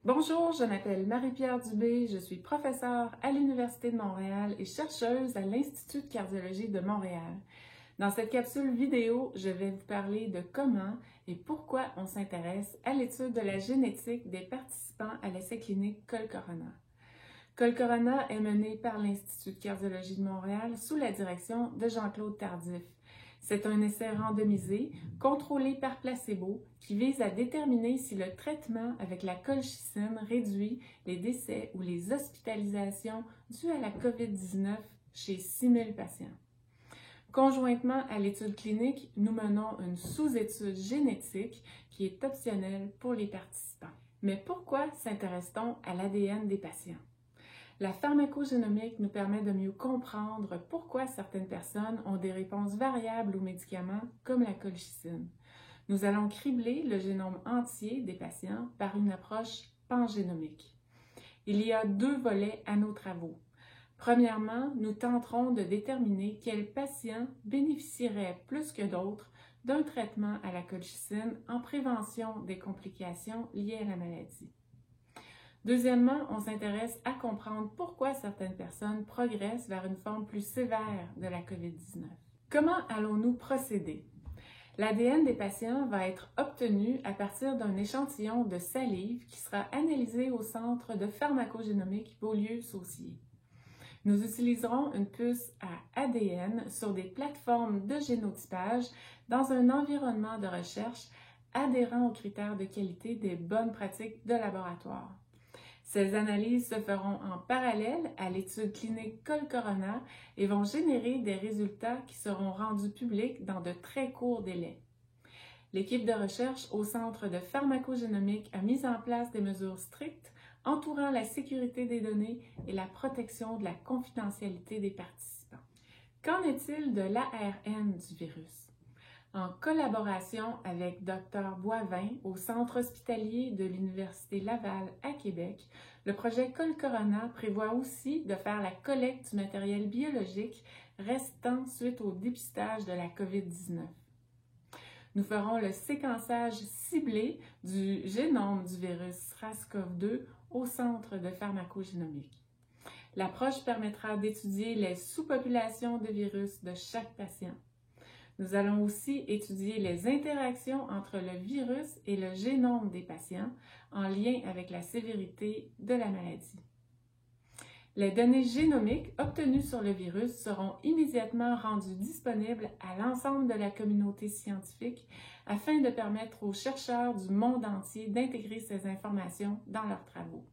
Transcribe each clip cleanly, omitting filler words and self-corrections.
Bonjour, je m'appelle Marie-Pierre Dubé, je suis professeure à l'Université de Montréal et chercheuse à l'Institut de cardiologie de Montréal. Dans cette capsule vidéo, je vais vous parler de comment et pourquoi on s'intéresse à l'étude de la génétique des participants à l'essai clinique Col-Corona. Col-Corona est mené par l'Institut de cardiologie de Montréal sous la direction de Jean-Claude Tardif. C'est un essai randomisé, contrôlé par placebo, qui vise à déterminer si le traitement avec la colchicine réduit les décès ou les hospitalisations dues à la COVID-19 chez 6000 patients. Conjointement à l'étude clinique, nous menons une sous-étude génétique qui est optionnelle pour les participants. Mais pourquoi s'intéresse-t-on à l'ADN des patients? La pharmacogénomique nous permet de mieux comprendre pourquoi certaines personnes ont des réponses variables aux médicaments comme la colchicine. Nous allons cribler le génome entier des patients par une approche pangénomique. Il y a deux volets à nos travaux. Premièrement, nous tenterons de déterminer quels patients bénéficieraient plus que d'autres d'un traitement à la colchicine en prévention des complications liées à la maladie. Deuxièmement, on s'intéresse à comprendre pourquoi certaines personnes progressent vers une forme plus sévère de la COVID-19. Comment allons-nous procéder? L'ADN des patients va être obtenu à partir d'un échantillon de salive qui sera analysé au Centre de pharmacogénomique Beaulieu-Saucier. Nous utiliserons une puce à ADN sur des plateformes de génotypage dans un environnement de recherche adhérent aux critères de qualité des bonnes pratiques de laboratoire. Ces analyses se feront en parallèle à l'étude clinique Col-Corona et vont générer des résultats qui seront rendus publics dans de très courts délais. L'équipe de recherche au Centre de pharmacogénomique a mis en place des mesures strictes entourant la sécurité des données et la protection de la confidentialité des participants. Qu'en est-il de l'ARN du virus? En collaboration avec Dr Boivin au Centre hospitalier de l'Université Laval à Québec, le projet Col-Corona prévoit aussi de faire la collecte du matériel biologique restant suite au dépistage de la COVID-19. Nous ferons le séquençage ciblé du génome du virus SARS-CoV-2 au Centre de pharmacogénomique. L'approche permettra d'étudier les sous-populations de virus de chaque patient. Nous allons aussi étudier les interactions entre le virus et le génome des patients en lien avec la sévérité de la maladie. Les données génomiques obtenues sur le virus seront immédiatement rendues disponibles à l'ensemble de la communauté scientifique afin de permettre aux chercheurs du monde entier d'intégrer ces informations dans leurs travaux.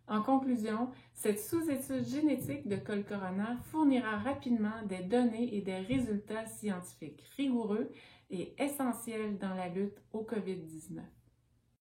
En conclusion, cette sous-étude génétique de Col-Corona fournira rapidement des données et des résultats scientifiques rigoureux et essentiels dans la lutte au COVID-19.